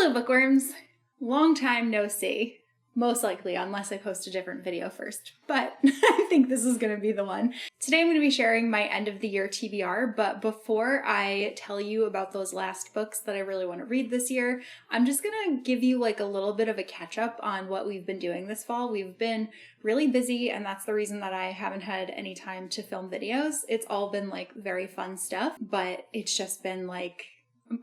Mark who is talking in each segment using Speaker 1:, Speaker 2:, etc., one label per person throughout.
Speaker 1: Hello bookworms! Long time no see. Most likely, unless I post a different video first. But I think this is going to be the one. Today I'm going to be sharing my end of the year TBR, but before I tell you about those last books that I really want to read this year, I'm just going to give you like a little bit of a catch up on what we've been doing this fall. We've been really busy, and that's the reason that I haven't had any time to film videos. It's all been like very fun stuff, but it's just been like,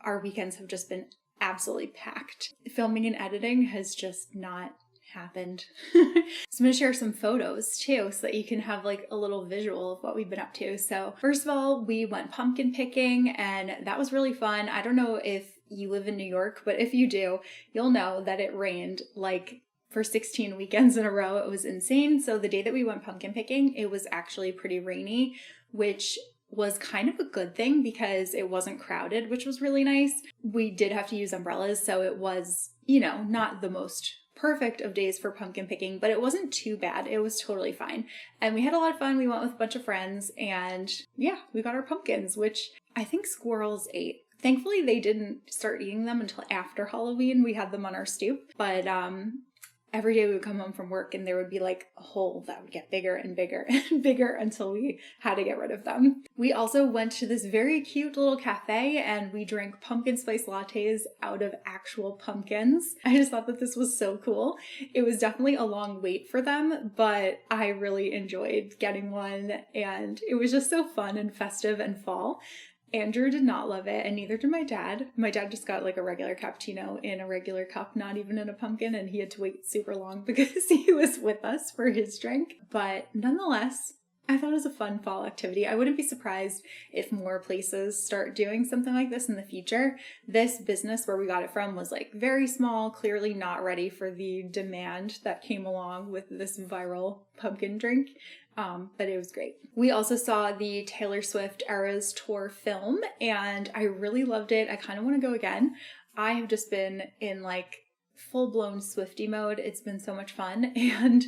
Speaker 1: our weekends have just been absolutely packed. Filming and editing has just not happened. So I'm going to share some photos too so that you can have like a little visual of what we've been up to. So first of all, we went pumpkin picking and that was really fun. I don't know if you live in New York, but if you do, you'll know that it rained like for 16 weekends in a row. It was insane. So the day that we went pumpkin picking, it was actually pretty rainy, which was kind of a good thing because it wasn't crowded, which was really nice. We did have to use umbrellas, so it was, not the most perfect of days for pumpkin picking, but it wasn't too bad. It was totally fine. And we had a lot of fun. We went with a bunch of friends and yeah, we got our pumpkins, which I think squirrels ate. Thankfully, they didn't start eating them until after Halloween. We had them on our stoop, but every day we would come home from work and there would be like a hole that would get bigger and bigger and bigger until we had to get rid of them. We also went to this very cute little cafe and we drank pumpkin spice lattes out of actual pumpkins. I just thought that this was so cool. It was definitely a long wait for them, but I really enjoyed getting one and it was just so fun and festive and fall. Andrew did not love it, and neither did my dad. My dad just got like a regular cappuccino in a regular cup, not even in a pumpkin, and he had to wait super long because he was with us for his drink. But nonetheless, I thought it was a fun fall activity. I wouldn't be surprised if more places start doing something like this in the future. This business where we got it from was like very small, clearly not ready for the demand that came along with this viral pumpkin drink. But it was great. We also saw the Taylor Swift Eras Tour film and I really loved it. I kind of want to go again. I have just been in like full-blown Swiftie mode. It's been so much fun and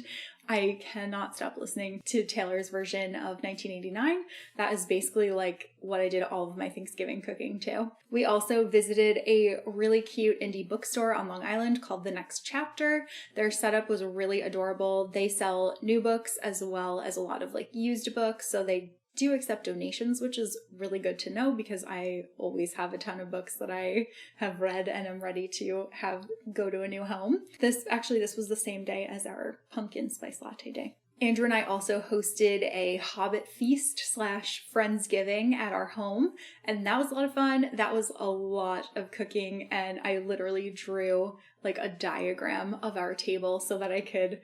Speaker 1: I cannot stop listening to Taylor's version of 1989. That is basically like what I did all of my Thanksgiving cooking too. We also visited a really cute indie bookstore on Long Island called The Next Chapter. Their setup was really adorable. They sell new books as well as a lot of like used books. So they do accept donations, which is really good to know because I always have a ton of books that I have read and I'm ready to have go to a new home. This was the same day as our pumpkin spice latte day. Andrew and I also hosted a Hobbit feast / Friendsgiving at our home, and that was a lot of fun. That was a lot of cooking, and I literally drew like a diagram of our table so that I could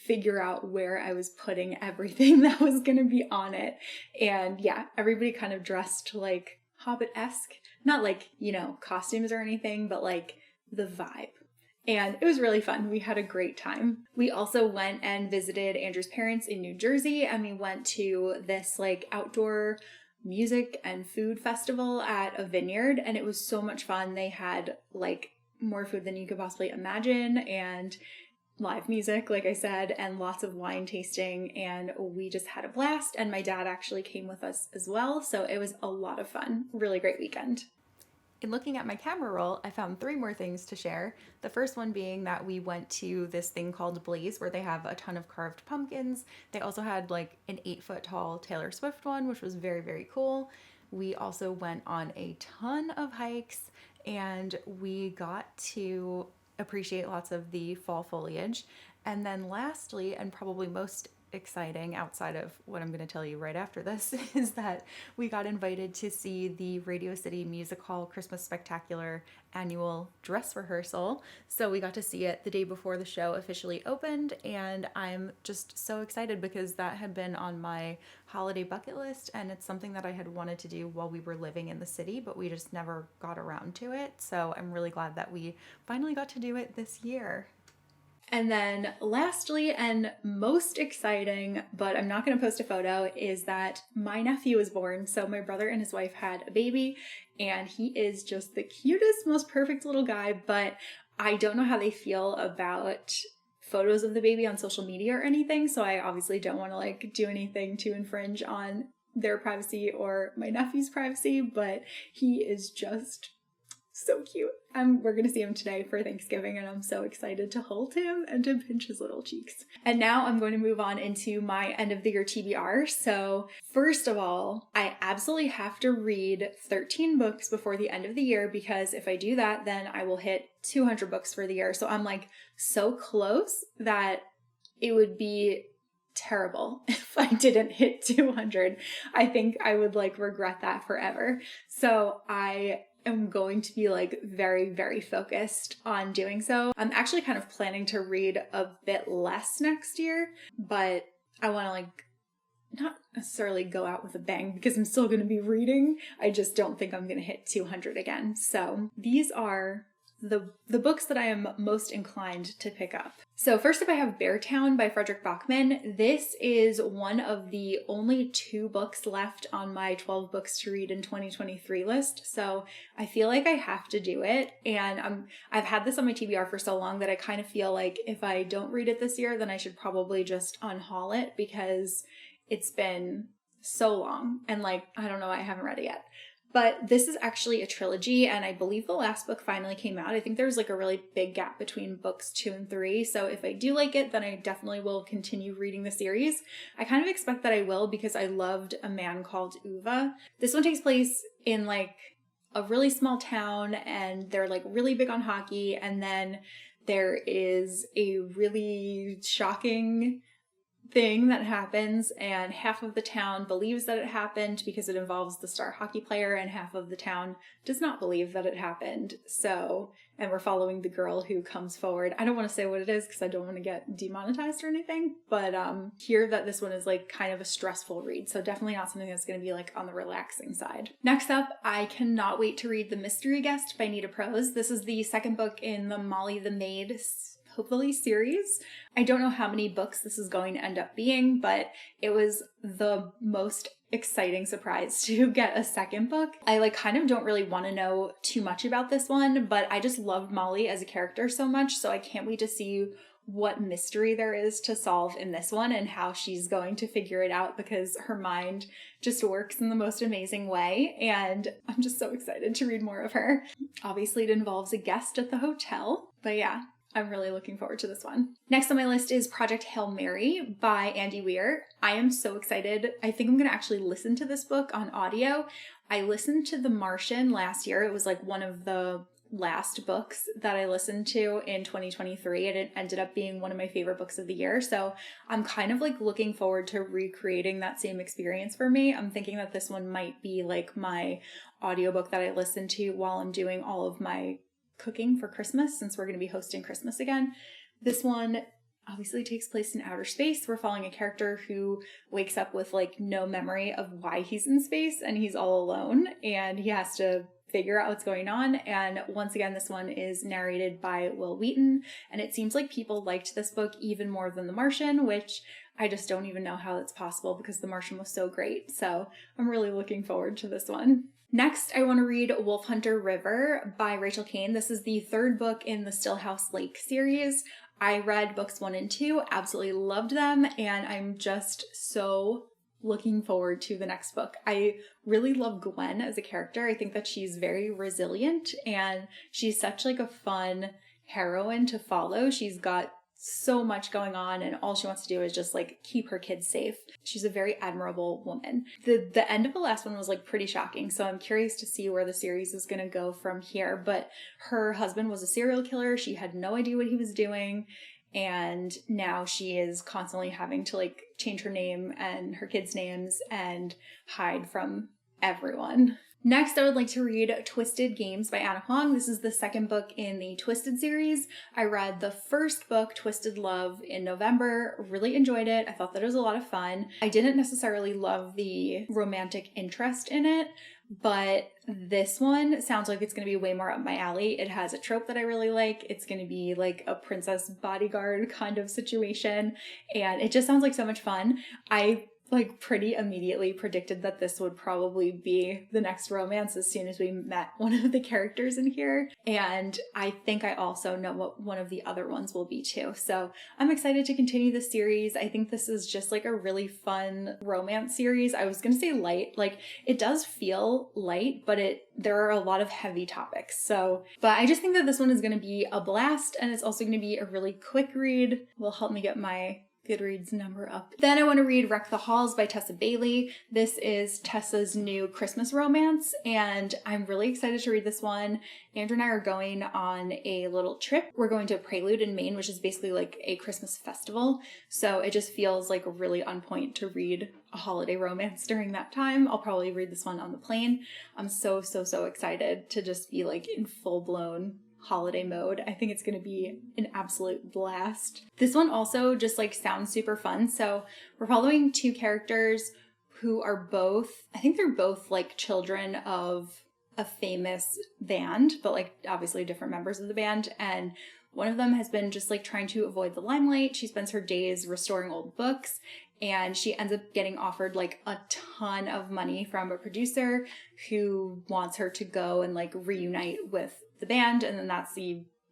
Speaker 1: figure out where I was putting everything that was going to be on it. And yeah, everybody kind of dressed like Hobbit-esque. Not like, costumes or anything, but like the vibe. And it was really fun. We had a great time. We also went and visited Andrew's parents in New Jersey, and we went to this like outdoor music and food festival at a vineyard, and it was so much fun. They had like more food than you could possibly imagine, and live music, like I said, and lots of wine tasting, and we just had a blast, and my dad actually came with us as well, so it was a lot of fun. Really great weekend.
Speaker 2: In looking at my camera roll, I found 3 more things to share. The first one being that we went to this thing called Blaze where they have a ton of carved pumpkins. They also had like an 8-foot tall Taylor Swift one, which was very, very cool. We also went on a ton of hikes and we got to appreciate lots of the fall foliage. And then lastly, and probably most exciting outside of what I'm going to tell you right after this, is that we got invited to see the Radio City Music Hall Christmas Spectacular annual dress rehearsal. So we got to see it the day before the show officially opened, and I'm just so excited because that had been on my holiday bucket list, and it's something that I had wanted to do while we were living in the city, but we just never got around to it. So I'm really glad that we finally got to do it this year.
Speaker 1: And then lastly and most exciting, but I'm not going to post a photo, is that my nephew was born. So my brother and his wife had a baby and he is just the cutest, most perfect little guy, but I don't know how they feel about photos of the baby on social media or anything. So I obviously don't want to like do anything to infringe on their privacy or my nephew's privacy, but he is just so cute. We're gonna see him today for Thanksgiving, and I'm so excited to hold him and to pinch his little cheeks. And now I'm going to move on into my end of the year TBR. So first of all, I absolutely have to read 13 books before the end of the year, because if I do that, then I will hit 200 books for the year. So I'm like so close that it would be terrible if I didn't hit 200. I think I would like regret that forever. So I am going to be like very, very focused on doing so. I'm actually kind of planning to read a bit less next year, but I want to like not necessarily go out with a bang because I'm still going to be reading. I just don't think I'm going to hit 200 again. So these are the books that I am most inclined to pick up. So first up, I have Beartown by Frederick Bachman. This is one of the only 2 books left on my 12 books to read in 2023 list. So I feel like I have to do it. And I've had this on my TBR for so long that I kind of feel like if I don't read it this year, then I should probably just unhaul it because it's been so long. And like, I don't know, I haven't read it yet. But this is actually a trilogy, and I believe the last book finally came out. I think there's like a really big gap between books 2 and 3. So if I do like it, then I definitely will continue reading the series. I kind of expect that I will because I loved A Man Called Uva. This one takes place in like a really small town, and they're like really big on hockey. And then there is a really shocking thing that happens, and half of the town believes that it happened because it involves the star hockey player, and half of the town does not believe that it happened. So, and we're following the girl who comes forward. I don't want to say what it is because I don't want to get demonetized or anything, but hear that this one is like kind of a stressful read, so definitely not something that's going to be like on the relaxing side. Next up, I cannot wait to read The Mystery Guest by Nita Prose. This is the second book in the Molly the Maid hopefully series. I don't know how many books this is going to end up being, but it was the most exciting surprise to get a second book. I like kind of don't really want to know too much about this one, but I just loved Molly as a character so much, so I can't wait to see what mystery there is to solve in this one and how she's going to figure it out, because her mind just works in the most amazing way, and I'm just so excited to read more of her. Obviously it involves a guest at the hotel, but yeah, I'm really looking forward to this one. Next on my list is Project Hail Mary by Andy Weir. I am so excited. I think I'm going to actually listen to this book on audio. I listened to The Martian last year. It was like one of the last books that I listened to in 2023, and it ended up being one of my favorite books of the year. So I'm kind of like looking forward to recreating that same experience for me. I'm thinking that this one might be like my audiobook that I listen to while I'm doing all of my cooking for Christmas, since we're going to be hosting Christmas again. This one obviously takes place in outer space. We're following a character who wakes up with like no memory of why he's in space, and he's all alone, and he has to figure out what's going on. And once again, this one is narrated by Will Wheaton, and it seems like people liked this book even more than The Martian, which I just don't even know how that's possible because The Martian was so great. So I'm really looking forward to this one. Next, I want to read Wolf Hunter River by Rachel Kane. This is the 3rd book in the Stillhouse Lake series. I read books 1 and 2, absolutely loved them, and I'm just so looking forward to the next book. I really love Gwen as a character. I think that she's very resilient, and she's such like a fun heroine to follow. She's got so much going on, and all she wants to do is just like keep her kids safe. She's a very admirable woman. The end of the last one was like pretty shocking, so I'm curious to see where the series is going to go from here. But her husband was a serial killer. She had no idea what he was doing, and now she is constantly having to like change her name and her kids' names and hide from everyone. Next, I would like to read Twisted Games by Anna Huang. This is the 2nd book in the Twisted series. I read the 1st book, Twisted Love, in November. Really enjoyed it. I thought that it was a lot of fun. I didn't necessarily love the romantic interest in it, but this one sounds like it's going to be way more up my alley. It has a trope that I really like. It's going to be like a princess bodyguard kind of situation, and it just sounds like so much fun. I like pretty immediately predicted that this would probably be the next romance as soon as we met one of the characters in here. And I think I also know what one of the other ones will be too. So I'm excited to continue the series. I think this is just like a really fun romance series. I was going to say light, like it does feel light, but there are a lot of heavy topics. So, but I just think that this one is going to be a blast, and it's also going to be a really quick read. Will help me get my Goodreads number up. Then I want to read Wreck the Halls by Tessa Bailey. This is Tessa's new Christmas romance, and I'm really excited to read this one. Andrew and I are going on a little trip. We're going to Prelude in Maine, which is basically like a Christmas festival. So it just feels like really on point to read a holiday romance during that time. I'll probably read this one on the plane. I'm so excited to just be like in full-blown holiday mode. I think it's going to be an absolute blast. This one also just like sounds super fun. So we're following two characters who are both, I think they're both like children of a famous band, but like obviously different members of the band. And one of them has been just like trying to avoid the limelight. She spends her days restoring old books, and she ends up getting offered like a ton of money from a producer who wants her to go and like reunite with the band. And then that's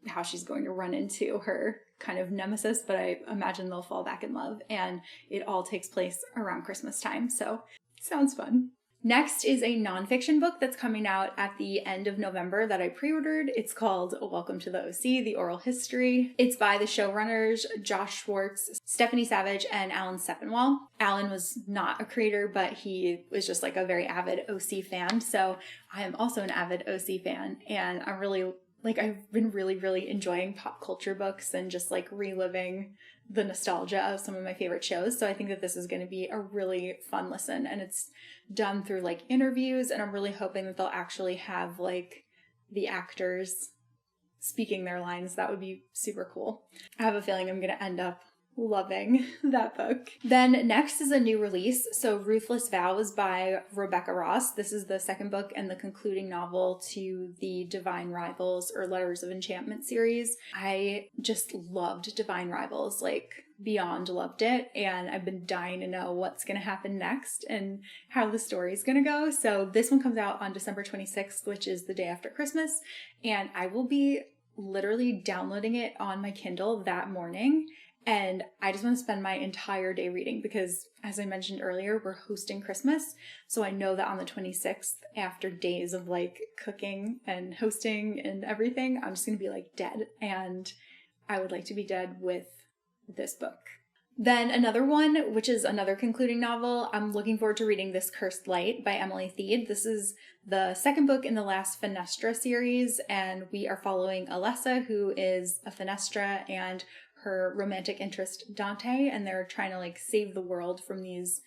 Speaker 1: how she's going to run into her kind of nemesis, but I imagine they'll fall back in love, and it all takes place around Christmas time. So sounds fun. Next is a nonfiction book that's coming out at the end of November that I pre-ordered. It's called Welcome to the OC, The Oral History. It's by the showrunners Josh Schwartz, Stephanie Savage, and Alan Sepinwall. Alan was not a creator, but he was just like a very avid OC fan. So I am also an avid OC fan, and I'm really I've been really enjoying pop culture books and just like reliving the nostalgia of some of my favorite shows. So I think that this is going to be a really fun listen, and it's done through like interviews, and I'm really hoping that they'll actually have like the actors speaking their lines. That would be super cool. I have a feeling I'm going to end up loving that book. Then next is a new release. So Ruthless Vows by Rebecca Ross. This is the second book and the concluding novel to the Divine Rivals or Letters of Enchantment series. I just loved Divine Rivals, like beyond loved it. And I've been dying to know what's going to happen next and how the story is going to go. So this one comes out on December 26th, which is the day after Christmas. And I will be literally downloading it on my Kindle that morning. And I just want to spend my entire day reading because, as I mentioned earlier, we're hosting Christmas. So I know that on the 26th, after days of like cooking and hosting and everything, I'm just going to be like dead. And I would like to be dead with this book. Then another one, which is another concluding novel, I'm looking forward to reading This Cursed Light by Emily Thiede. This is the second book in the last Fenestra series, and we are following Alessa, who is a Fenestra, and her romantic interest Dante, and they're trying to like save the world from these,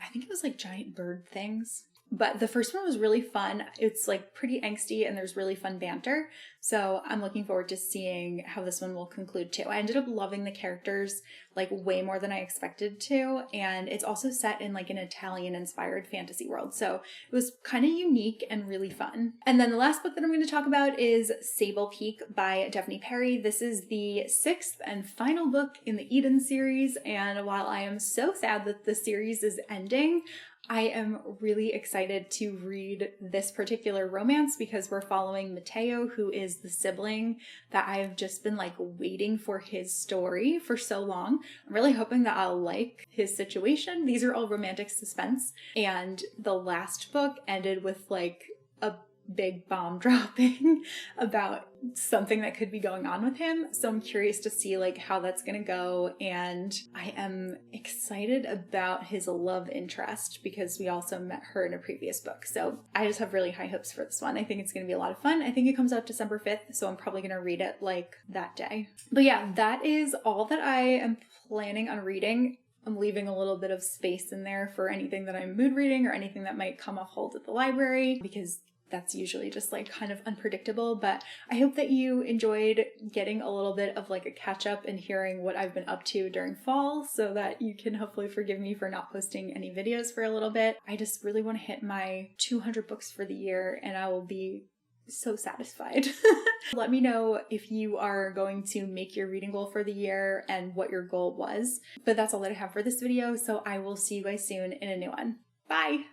Speaker 1: I think it was like giant bird things. But the first one was really fun. It's like pretty angsty and there's really fun banter. So I'm looking forward to seeing how this one will conclude too. I ended up loving the characters like way more than I expected to. And it's also set in like an Italian inspired fantasy world. So it was kind of unique and really fun. And then the last book that I'm going to talk about is Sable Peak by Daphne Perry. This is the sixth and final book in the Eden series. And while I am so sad that the series is ending, I am really excited to read this particular romance because we're following Matteo, who is the sibling that I've just been like waiting for his story for so long. I'm really hoping that I'll like his situation. These are all romantic suspense, and the last book ended with like a big bomb dropping about something that could be going on with him. So I'm curious to see like how that's gonna go, and I am excited about his love interest because we also met her in a previous book. So I just have really high hopes for this one. I think it's gonna be a lot of fun. I think it comes out December 5th, so I'm probably gonna read it like that day. But yeah, that is all that I am planning on reading. I'm leaving a little bit of space in there for anything that I'm mood reading or anything that might come off hold at the library, because that's usually just like kind of unpredictable. But I hope that you enjoyed getting a little bit of like a catch up and hearing what I've been up to during fall, so that you can hopefully forgive me for not posting any videos for a little bit. I just really want to hit my 200 books for the year, and I will be so satisfied. Let me know if you are going to make your reading goal for the year and what your goal was. But that's all that I have for this video, so I will see you guys soon in a new one. Bye!